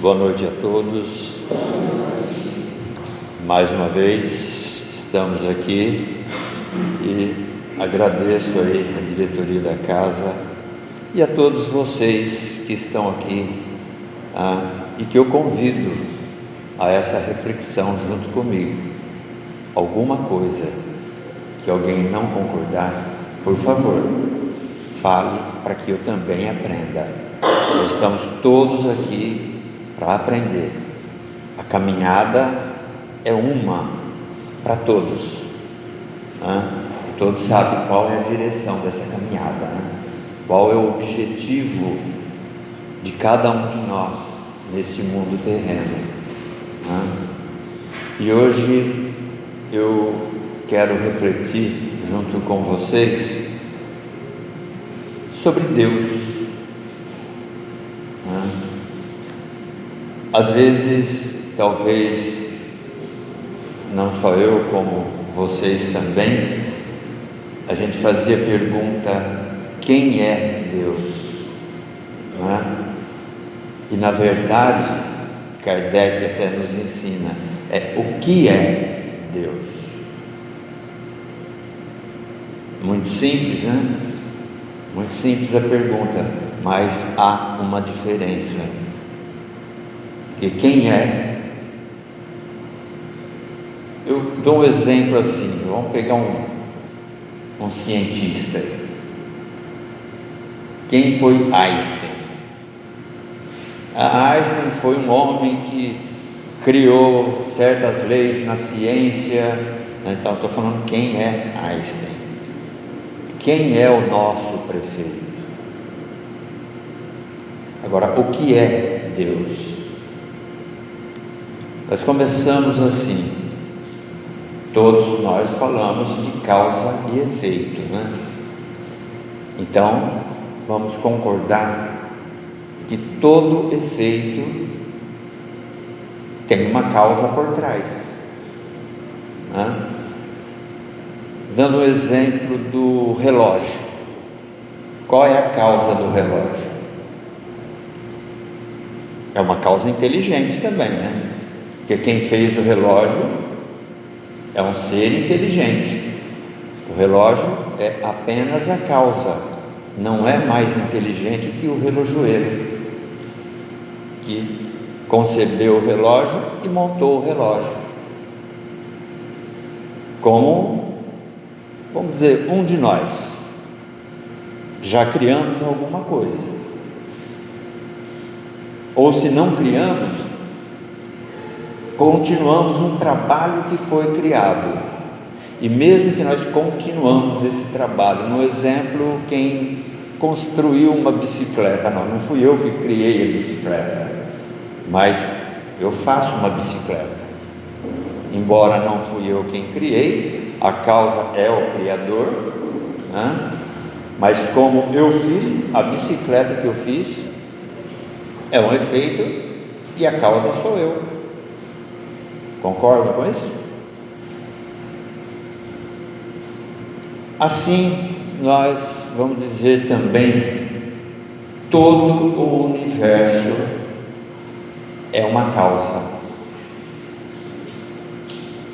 Boa noite a todos. Mais uma vez estamos aqui e agradeço aí a diretoria da casa e a todos vocês que estão aqui e que eu convido a essa reflexão junto comigo. Alguma coisa que alguém não concordar, por favor, fale para que eu também aprenda. Nós estamos todos aqui para aprender. A caminhada é uma para todos, e todos sabem qual é a direção dessa caminhada, qual é o objetivo de cada um de nós nesse mundo terreno. E hoje eu quero refletir junto com vocês sobre Deus. Às vezes, talvez, não só eu, como vocês também, a gente fazia a pergunta: quem é Deus? E na verdade, Kardec até nos ensina, o que é Deus? Muito simples, Muito simples a pergunta, mas há uma diferença. E quem é? Eu dou um exemplo assim, vamos pegar um cientista. Quem foi Einstein? Einstein foi um homem que criou certas leis na ciência. Então estou falando quem é Einstein. Quem é o nosso prefeito? Agora, o que é Deus? Nós começamos assim, todos nós falamos de causa e efeito, Então, vamos concordar que todo efeito tem uma causa por trás, Dando o exemplo do relógio, qual é a causa do relógio? É uma causa inteligente também, Porque quem fez o relógio é um ser inteligente. O relógio é apenas a causa, não é mais inteligente que o relojoeiro, que concebeu o relógio e montou o relógio. Como, vamos dizer, um de nós, já criamos alguma coisa. Ou se não criamos, continuamos um trabalho que foi criado. E mesmo que nós continuamos esse trabalho, no exemplo, quem construiu uma bicicleta, não fui eu que criei a bicicleta, mas eu faço uma bicicleta. Embora não fui eu quem criei, a causa é o Criador, mas como eu fiz, a bicicleta que eu fiz é um efeito e a causa sou eu. Concorda com isso? Assim, nós vamos dizer também, todo o universo é uma causa.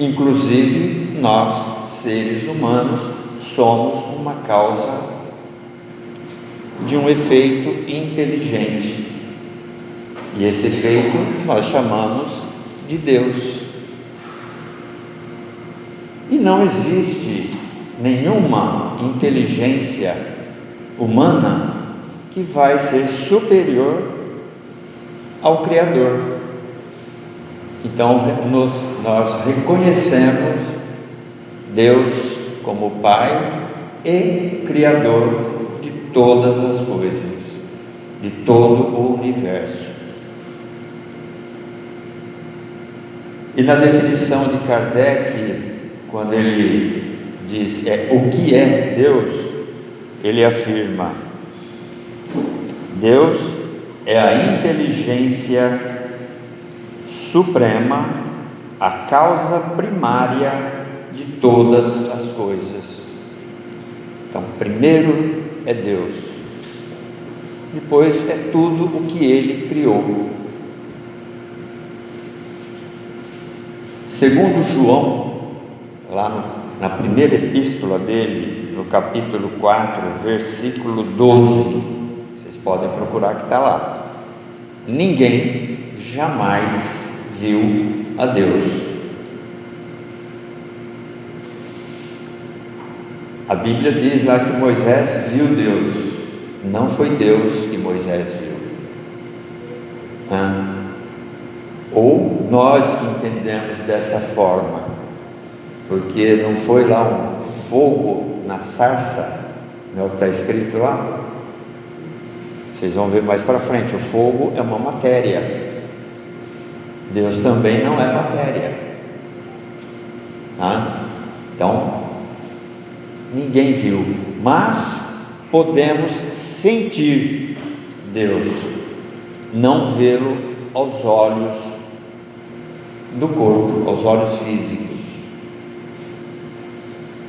Inclusive, nós, seres humanos, somos uma causa de um efeito inteligente. E esse efeito nós chamamos de Deus. E não existe nenhuma inteligência humana que vai ser superior ao Criador. Então nós reconhecemos Deus como Pai e Criador de todas as coisas, de todo o universo. E na definição de Kardec, quando ele diz o que é Deus, ele afirma: Deus é a inteligência suprema, a causa primária de todas as coisas. Então, primeiro é Deus. depois é tudo o que Ele criou. Segundo João, lá na primeira epístola dele, no capítulo 4, versículo 12, vocês podem procurar que está lá: ninguém jamais viu a Deus. A Bíblia diz lá que Moisés viu Deus, não foi Deus que Moisés viu. Ou nós que entendemos dessa forma, porque não foi lá um fogo na sarça, não é o que está escrito lá? Vocês vão ver mais para frente, o fogo é uma matéria, Deus também não é matéria. Então, ninguém viu, mas podemos sentir Deus, não vê-lo aos olhos do corpo, aos olhos físicos,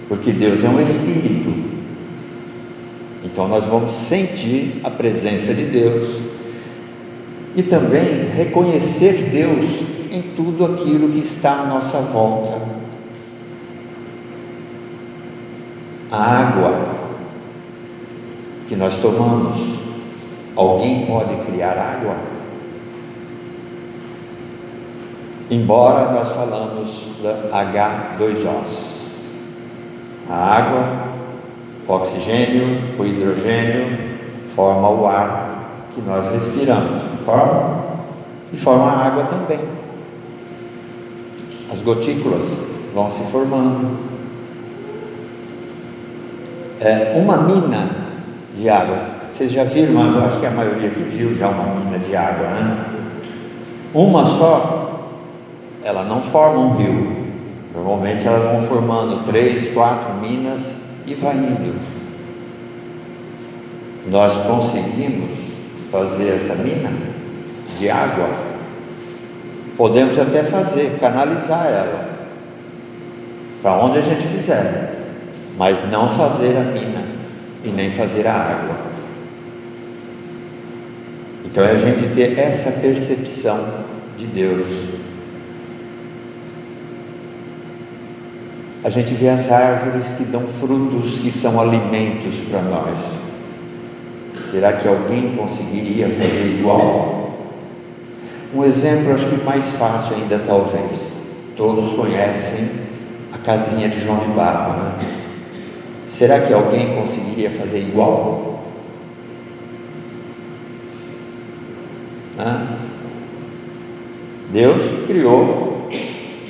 porque Deus é um espírito. Então nós vamos sentir a presença de Deus e também reconhecer Deus em tudo aquilo que está à nossa volta. A água que nós tomamos, alguém pode criar água? Embora nós falamos da H2O, a água, o oxigênio, o hidrogênio forma o ar que nós respiramos, e forma a água também. As gotículas vão se formando. Uma mina de água, vocês já viram? Eu acho que a maioria aqui viu já uma mina de água, né? Uma só, ela não forma um rio. Normalmente elas vão formando 3, 4 minas e vai indo. Nós conseguimos fazer essa mina de água, podemos até canalizar ela para onde a gente quiser, mas não fazer a mina e nem fazer a água. Então é a gente ter essa percepção de Deus. A gente vê as árvores que dão frutos, que são alimentos para nós. Será que alguém conseguiria fazer igual? Um exemplo, acho que mais fácil ainda, talvez. Todos conhecem a casinha de João de Barro, né? Será que alguém conseguiria fazer igual? Deus criou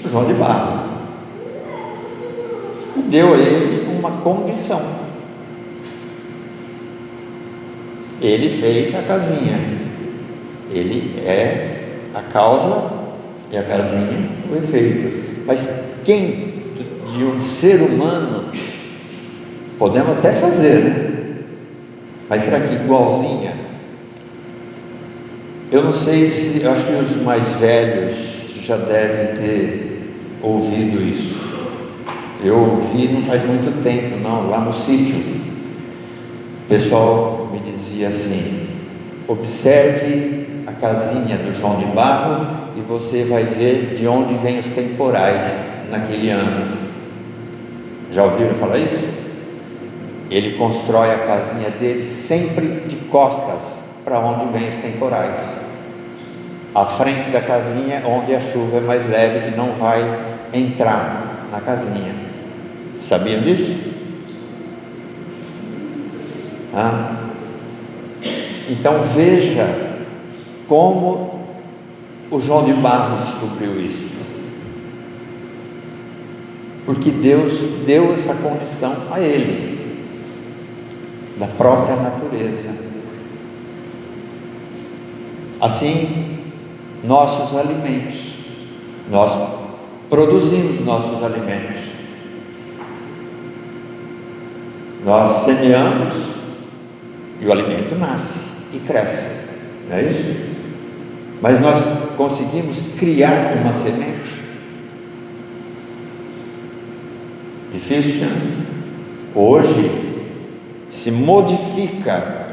João de Barro e deu a ele uma condição. Ele fez a casinha, ele é a causa e a casinha o efeito. Mas quem de um ser humano, podemos até fazer, né? Mas será que igualzinha? Eu não sei se, eu acho que os mais velhos já devem ter ouvido isso. Eu ouvi não faz muito tempo, não, lá no sítio. O pessoal me dizia assim: observe a casinha do João de Barro e você vai ver de onde vêm os temporais naquele ano. Já ouviram falar isso? Ele constrói a casinha dele sempre de costas para onde vêm os temporais. A frente da casinha é onde a chuva é mais leve, que não vai entrar na casinha. Sabiam disso? Então veja como o João de Barro descobriu isso. Porque Deus deu essa condição a ele, da própria natureza. Assim, nossos alimentos, nós produzimos nossos alimentos, nós semeamos e o alimento nasce e cresce, não é isso? Mas nós conseguimos criar uma semente? Difícil, né? Hoje se modifica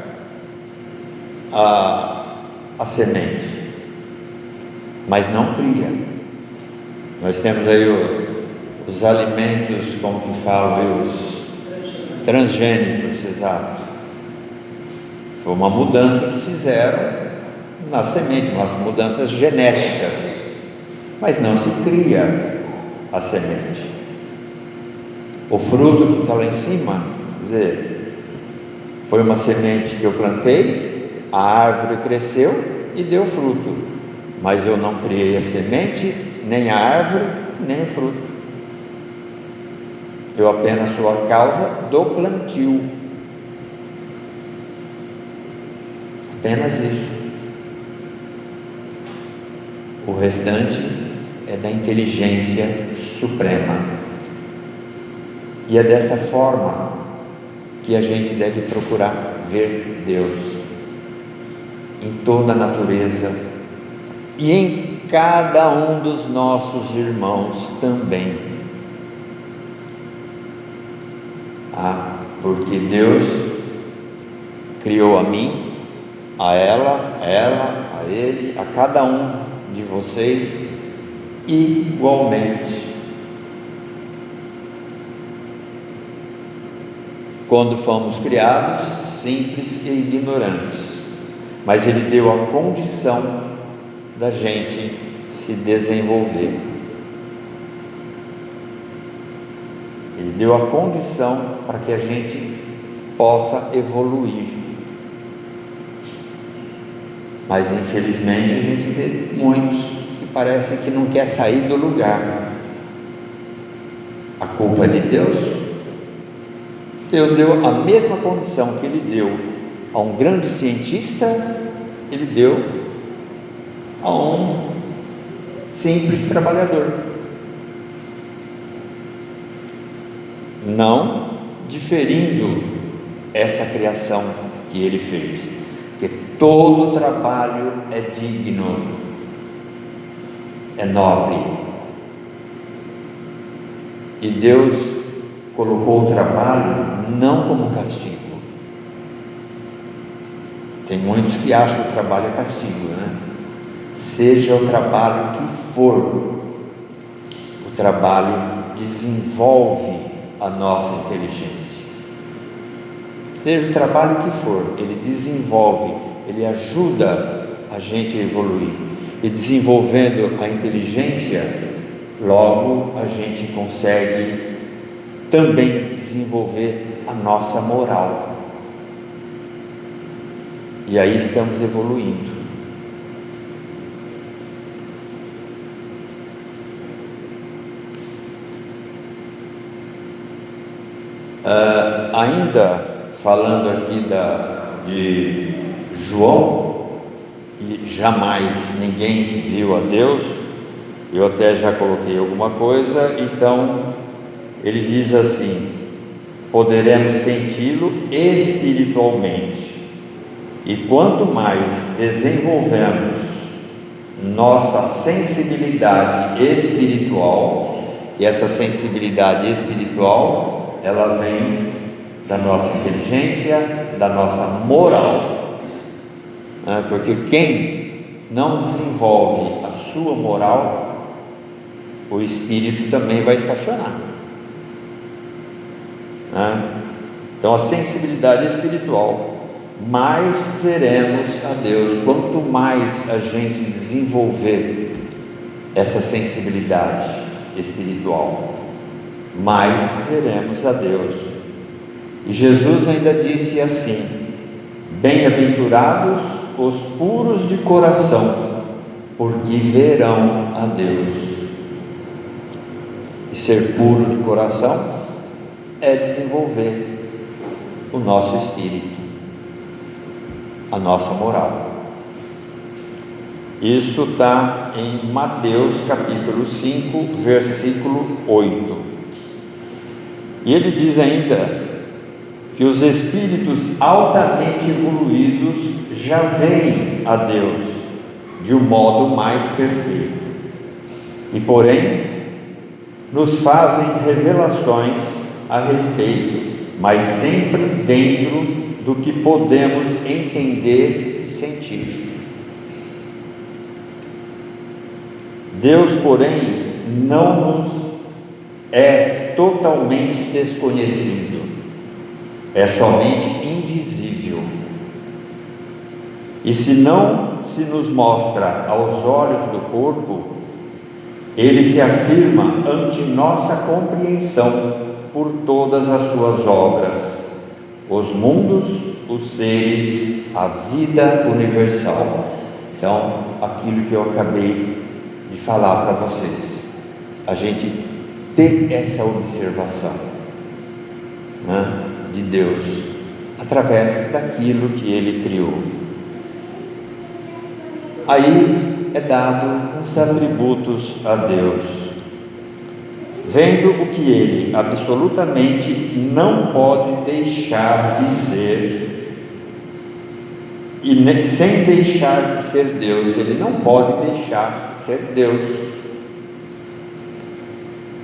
a semente, mas não cria. Nós temos aí os alimentos, como que falam, os transgênicos, exato. Foi uma mudança que fizeram na semente, umas mudanças genéticas, mas não se cria a semente. O fruto que está lá em cima, quer dizer, foi uma semente que eu plantei, a árvore cresceu e deu fruto, mas eu não criei a semente, nem a árvore, nem o fruto. Eu apenas sou a causa do plantio, apenas isso. O restante é da inteligência suprema, e é dessa forma que a gente deve procurar ver Deus em toda a natureza e em cada um dos nossos irmãos também. Porque Deus criou a mim, a ela, a ele, a cada um de vocês igualmente. Quando fomos criados, simples e ignorantes, mas Ele deu a condição da gente se desenvolver. Ele deu a condição para que a gente possa evoluir. Mas infelizmente a gente vê muitos que parecem que não quer sair do lugar. A culpa é de Deus. Deus deu a mesma condição que Ele deu a um grande cientista, Ele deu a um simples trabalhador, não diferindo essa criação que Ele fez, porque todo trabalho é digno, é nobre, e Deus colocou o trabalho não como castigo. Tem muitos que acham que o trabalho é castigo, né? Seja o trabalho que for, o trabalho desenvolve a nossa inteligência. Seja o trabalho que for, ele desenvolve, ele ajuda a gente a evoluir. E desenvolvendo a inteligência, logo a gente consegue também desenvolver a nossa moral, e aí estamos evoluindo. Ainda falando aqui de João, que jamais ninguém viu a Deus, eu até já coloquei alguma coisa, então ele diz assim: poderemos senti-lo espiritualmente, e quanto mais desenvolvemos nossa sensibilidade espiritual, e essa sensibilidade espiritual, ela vem da nossa inteligência, da nossa moral, porque quem não desenvolve a sua moral, o espírito também vai estacionar. Então a sensibilidade espiritual, mais veremos a Deus. Quanto mais a gente desenvolver essa sensibilidade espiritual, mais veremos a Deus. E Jesus ainda disse assim: bem-aventurados os puros de coração, porque verão a Deus. E ser puro de coração é desenvolver o nosso espírito, a nossa moral. Isso está em Mateus capítulo 5, versículo 8. E ele diz ainda que os espíritos altamente evoluídos já veem a Deus de um modo mais perfeito, e porém nos fazem revelações a respeito, mas sempre dentro do que podemos entender sentir. Deus, porém, não nos é totalmente desconhecido, é somente invisível. E se não se nos mostra aos olhos do corpo, ele se afirma ante nossa compreensão por todas as suas obras, os mundos, os seres, a vida universal. Então, aquilo que eu acabei de falar para vocês, a gente ter essa observação, né, de Deus, através daquilo que Ele criou. Aí é dado os atributos a Deus, vendo o que Ele absolutamente não pode deixar de ser, e sem deixar de ser Deus, Ele não pode deixar de ser Deus.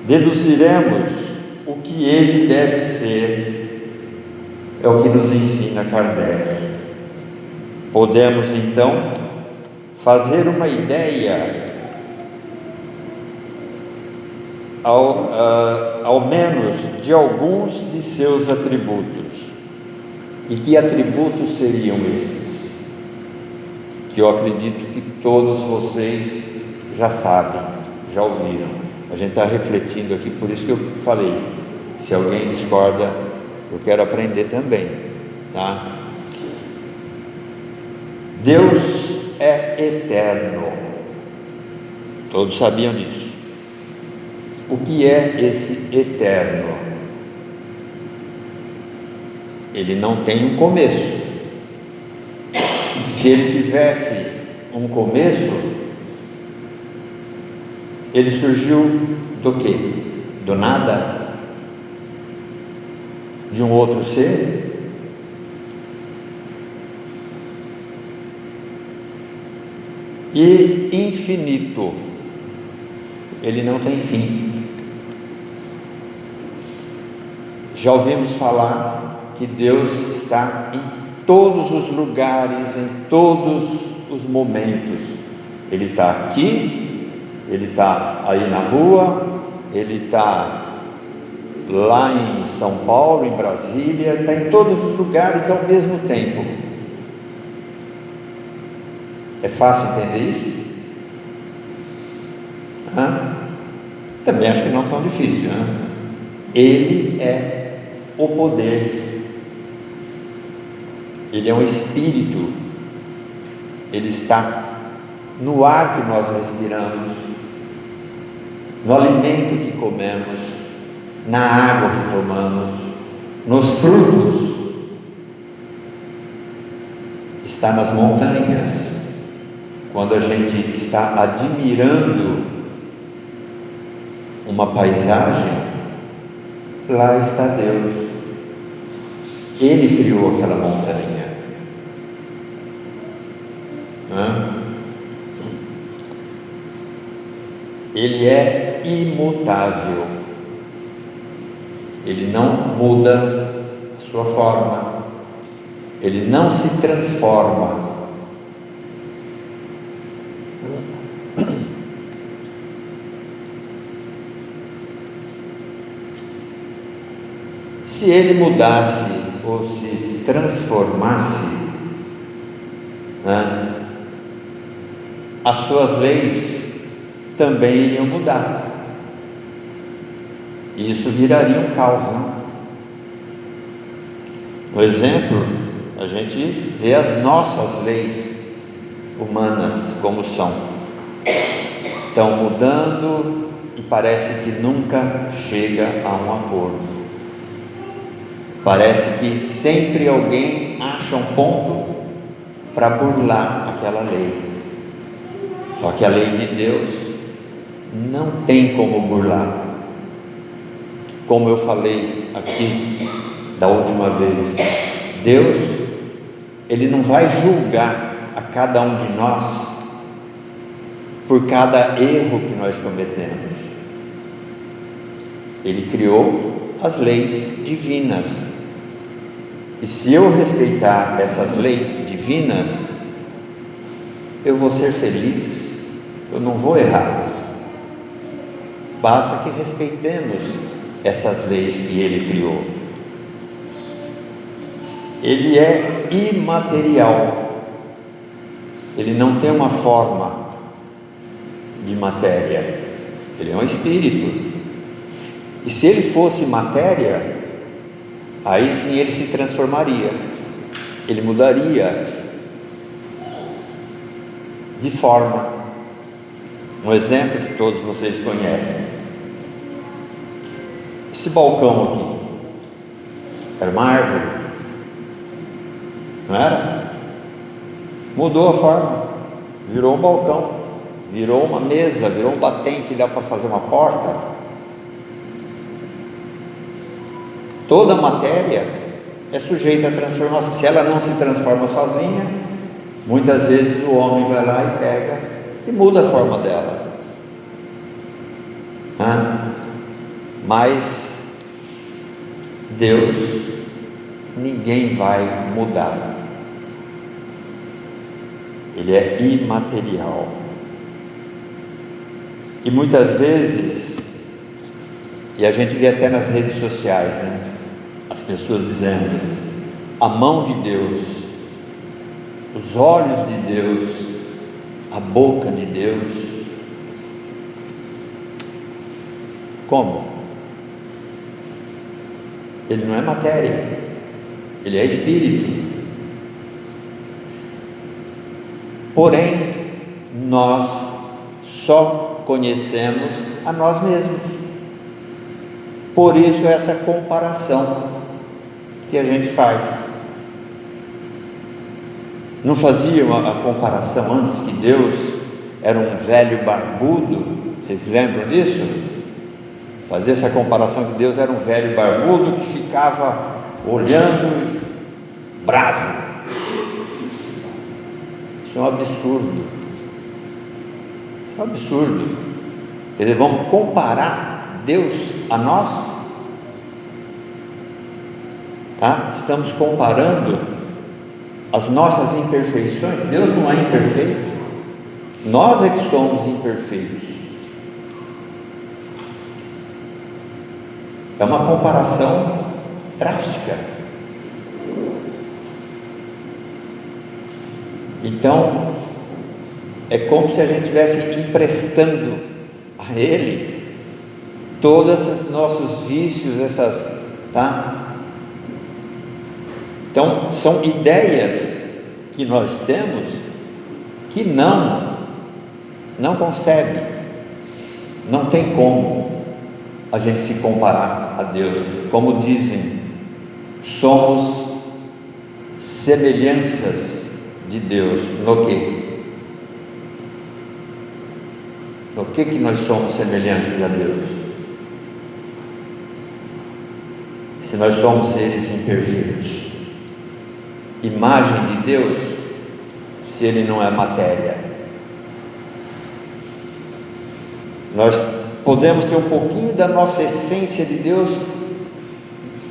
Deduziremos o que Ele deve ser, é o que nos ensina Kardec. Podemos então fazer uma ideia, ao menos, de alguns de seus atributos. E que atributos seriam esses? Que eu acredito que todos vocês já sabem, já ouviram. A gente está refletindo aqui, por isso que eu falei, se alguém discorda, eu quero aprender também, tá? Deus é eterno, todos sabiam disso. O que é esse eterno? Ele não tem um começo. Se ele tivesse um começo, ele surgiu do quê? Do nada? De um outro ser? E infinito, ele não tem fim. Já ouvimos falar que Deus está em todos os lugares, em todos os momentos. Ele está aqui, Ele está aí na rua, Ele está lá em São Paulo, em Brasília, está em todos os lugares ao mesmo tempo. É fácil entender isso? Também acho que não tão difícil, né? Ele é o poder, Ele é um espírito, Ele está no ar que nós respiramos, no alimento que comemos, na água que tomamos, nos frutos, está nas montanhas. Quando a gente está admirando uma paisagem, lá está Deus. Ele criou aquela montanha. Ele é imutável. Ele não muda a sua forma. Ele não se transforma. Se ele mudasse ou se transformasse, as suas leis também iriam mudar. E isso viraria um caos, No exemplo, a gente vê as nossas leis humanas como são. Estão mudando e parece que nunca chega a um acordo. Parece que sempre alguém acha um ponto para burlar aquela lei. Só que a lei de Deus não tem como burlar. Como eu falei aqui da última vez, Deus, Ele não vai julgar a cada um de nós por cada erro que nós cometemos. Ele criou as leis divinas. E se eu respeitar essas leis divinas, eu vou ser feliz, eu não vou errar. Basta que respeitemos essas leis que Ele criou. Ele é imaterial, Ele não tem uma forma de matéria, Ele é um espírito. E se Ele fosse matéria, aí sim Ele se transformaria, Ele mudaria de forma. Um exemplo que todos vocês conhecem: esse balcão aqui era uma árvore, não era? Mudou a forma, virou um balcão, virou uma mesa, virou um batente, dá para fazer uma porta. Toda matéria é sujeita a transformação. Se ela não se transforma sozinha, muitas vezes o homem vai lá e pega e muda a forma dela. Mas Deus, ninguém vai mudar. Ele é imaterial. E muitas vezes, e a gente vê até nas redes sociais, né? As pessoas dizendo: a mão de Deus, os olhos de Deus, a boca de Deus. Como? Ele não é matéria, Ele é espírito. Porém, nós só conhecemos a nós mesmos. Por isso essa comparação que a gente faz. Não fazia a comparação antes que Deus era um velho barbudo? Vocês lembram disso? Fazia essa comparação que Deus era um velho barbudo que ficava olhando bravo. Isso é um absurdo. Isso é um absurdo. Quer dizer, vamos comparar Deus a nós? Tá? Estamos comparando as nossas imperfeições. Deus não é imperfeito, nós é que somos imperfeitos. É uma comparação drástica. Então, é como se a gente estivesse emprestando a Ele todos esses nossos vícios, tá? Então, são ideias que nós temos que não concebe, não tem como a gente se comparar a Deus. Como dizem, somos semelhanças de Deus. No quê? No que nós somos semelhantes a Deus? Se nós somos seres imperfeitos, imagem de Deus, se Ele não é matéria. Nós podemos ter um pouquinho da nossa essência de Deus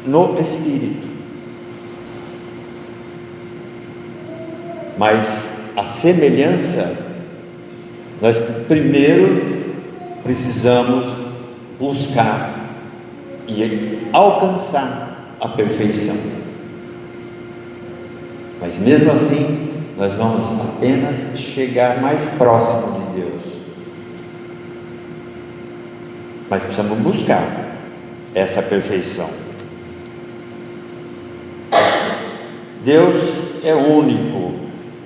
no Espírito, mas a semelhança, nós primeiro precisamos buscar e alcançar a perfeição. Mas mesmo assim, nós vamos apenas chegar mais próximo de Deus. Mas precisamos buscar essa perfeição. Deus é único.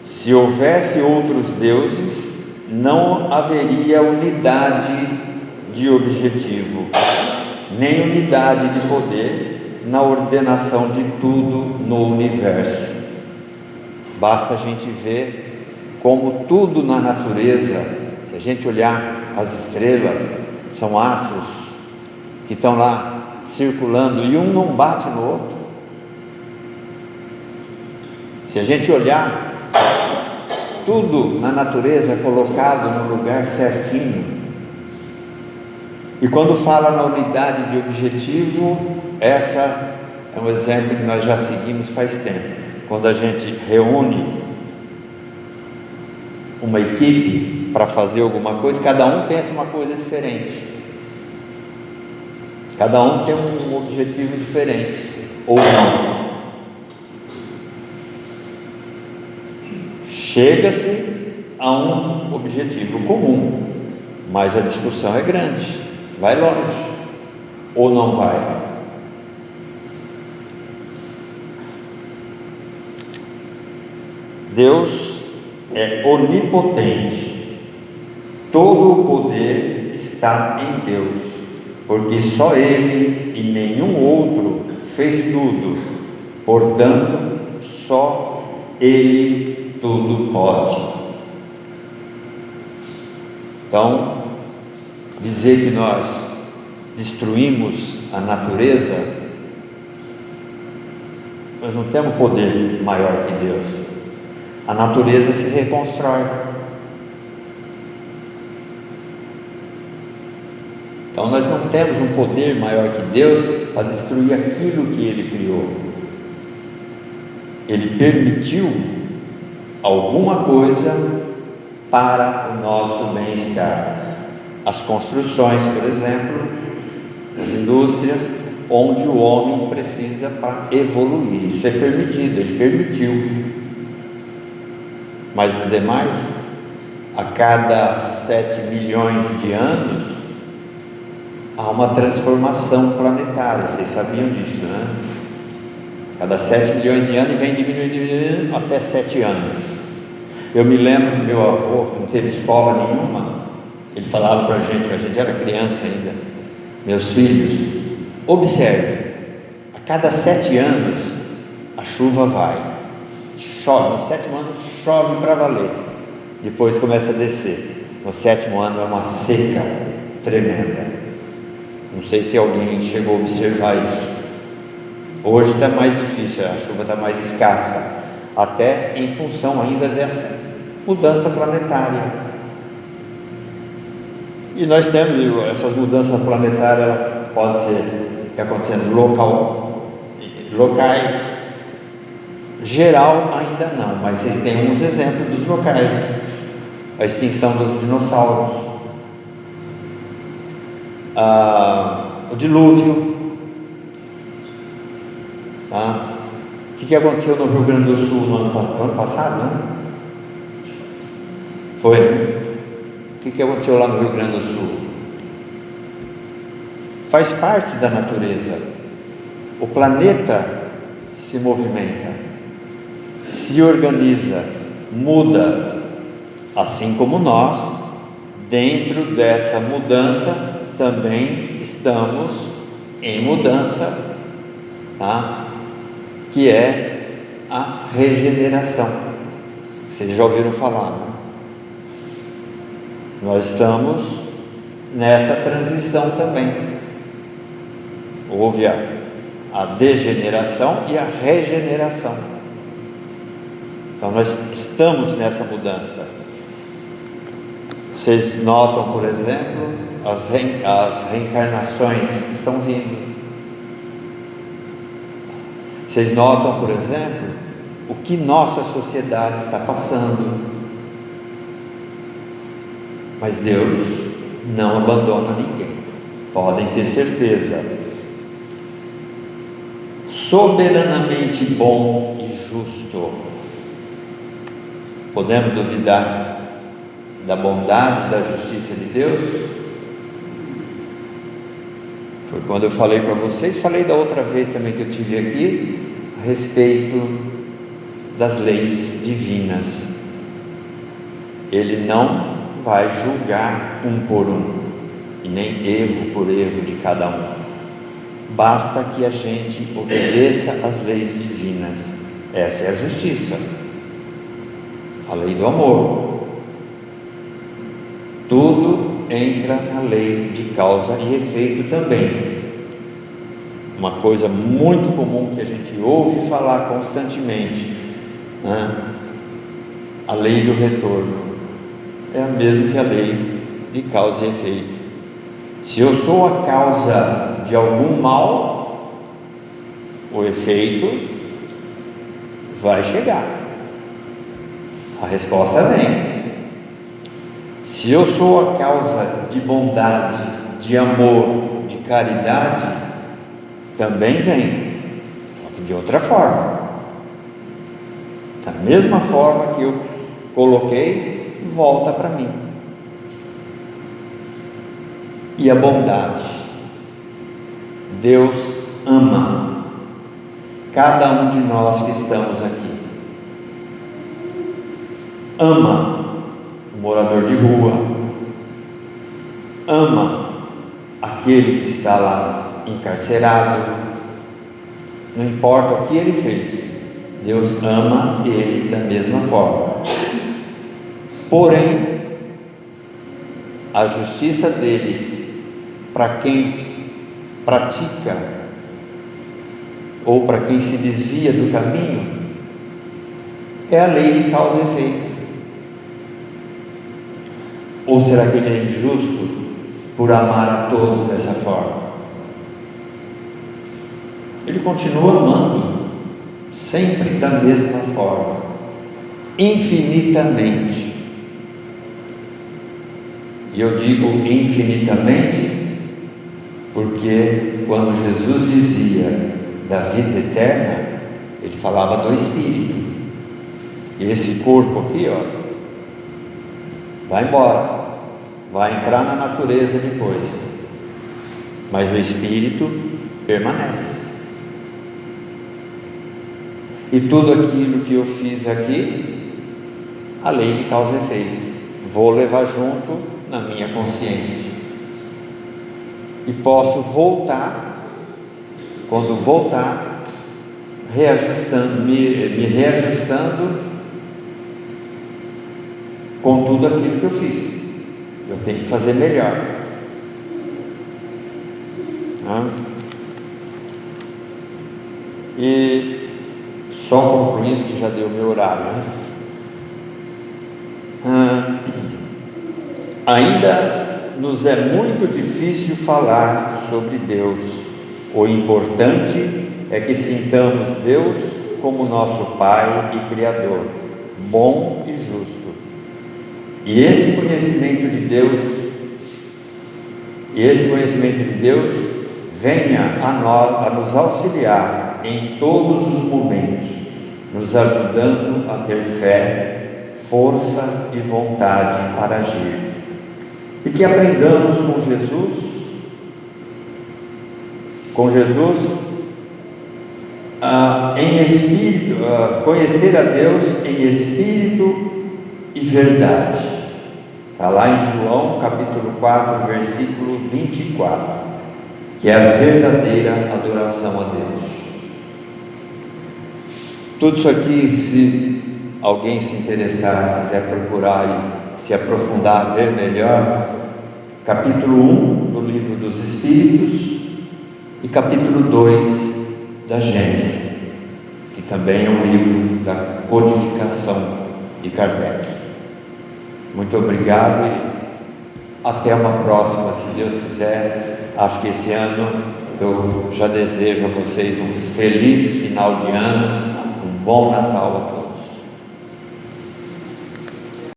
Se houvesse outros deuses, não haveria unidade de objetivo, nem unidade de poder na ordenação de tudo no universo. Basta a gente ver como tudo na natureza, se a gente olhar as estrelas, são astros que estão lá circulando e um não bate no outro. Se a gente olhar, tudo na natureza é colocado no lugar certinho. E quando fala na unidade de objetivo, essa é um exemplo que nós já seguimos faz tempo. Quando a gente reúne uma equipe para fazer alguma coisa, cada um pensa uma coisa diferente, cada um tem um objetivo diferente, ou não. Chega-se a um objetivo comum, mas a discussão é grande, vai longe, ou não vai. Deus é onipotente, todo o poder está em Deus, porque só Ele e nenhum outro fez tudo, portanto, só Ele tudo pode. Então, dizer que nós destruímos a natureza, nós não temos poder maior que Deus. A natureza se reconstrói. Então nós não temos um poder maior que Deus para destruir aquilo que Ele criou. Ele permitiu alguma coisa para o nosso bem-estar. As construções, por exemplo, as indústrias, onde o homem precisa para evoluir. Isso é permitido, Ele permitiu. Mas no demais, a cada 7 milhões de anos, há uma transformação planetária. Vocês sabiam disso, né? Cada 7 milhões de anos vem diminuindo até 7 anos. Eu me lembro que meu avô não teve escola nenhuma. Ele falava para a gente era criança ainda, meus filhos, observe, a cada 7 anos a chuva vai. Chove, no 7º ano chove para valer, depois começa a descer. No 7º ano é uma seca tremenda. Não sei se alguém chegou a observar isso. Hoje está mais difícil, a chuva está mais escassa, até em função ainda dessa mudança planetária. E nós temos essas mudanças planetárias, pode ser acontecendo locais. Geral ainda não, mas vocês têm uns exemplos dos locais. A extinção dos dinossauros, o dilúvio, tá? O que aconteceu no Rio Grande do Sul no ano passado, né? Foi? O que aconteceu lá no Rio Grande do Sul? Faz parte da natureza. O planeta se movimenta, se organiza, muda, assim como nós, dentro dessa mudança, também estamos em mudança, tá? Que é a regeneração. Vocês já ouviram falar, né? Nós estamos nessa transição também. Houve a degeneração e a regeneração. Então nós estamos nessa mudança. Vocês notam, por exemplo, as reencarnações que estão vindo. Vocês notam, por exemplo, o que nossa sociedade está passando. Mas Deus não abandona ninguém, podem ter certeza. Soberanamente bom e justo. Podemos duvidar da bondade e da justiça de Deus? Foi quando eu falei para vocês, falei da outra vez também que eu tive aqui, a respeito das leis divinas. Ele não vai julgar um por um, e nem erro por erro de cada um. Basta que a gente obedeça às leis divinas. Essa é a justiça, a lei do amor. Tudo entra na lei de causa e efeito também. Uma coisa muito comum que a gente ouve falar constantemente, né? A lei do retorno é a mesma que a lei de causa e efeito. Se eu sou a causa de algum mal, o efeito vai chegar, a resposta vem. Se eu sou a causa de bondade, de amor, de caridade, também vem, só que de outra forma. Da mesma forma que eu coloquei, volta para mim. E a bondade, Deus ama cada um de nós que estamos aqui. Ama o morador de rua, ama aquele que está lá encarcerado, não importa o que ele fez, Deus ama ele da mesma forma. Porém, a justiça dele para quem pratica ou para quem se desvia do caminho é a lei de causa e efeito. Ou será que ele é injusto por amar a todos dessa forma? Ele continua amando sempre da mesma forma, infinitamente. E eu digo infinitamente porque quando Jesus dizia da vida eterna, ele falava do Espírito. E esse corpo aqui, ó, vai embora, vai entrar na natureza depois, mas o Espírito permanece. E tudo aquilo que eu fiz aqui, a lei de causa e efeito, vou levar junto na minha consciência. E posso voltar, quando voltar, reajustando, me reajustando com tudo aquilo que eu fiz. Eu tenho que fazer melhor. E só concluindo, que já deu o meu horário, ainda nos é muito difícil falar sobre Deus. O importante é que sintamos Deus como nosso Pai e Criador, bom e justo. E esse conhecimento de Deus venha a nos auxiliar em todos os momentos, nos ajudando a ter fé, força e vontade para agir. E que aprendamos com Jesus em espírito, conhecer a Deus em espírito e verdade. Está lá em João capítulo 4, versículo 24, que é a verdadeira adoração a Deus. Tudo isso aqui, se alguém se interessar, quiser procurar e se aprofundar, ver melhor, capítulo 1 do livro dos Espíritos e capítulo 2 da Gênesis, que também é um livro da codificação de Kardec. Muito obrigado e até uma próxima, se Deus quiser. Acho que esse ano eu já desejo a vocês um feliz final de ano, um bom Natal a todos.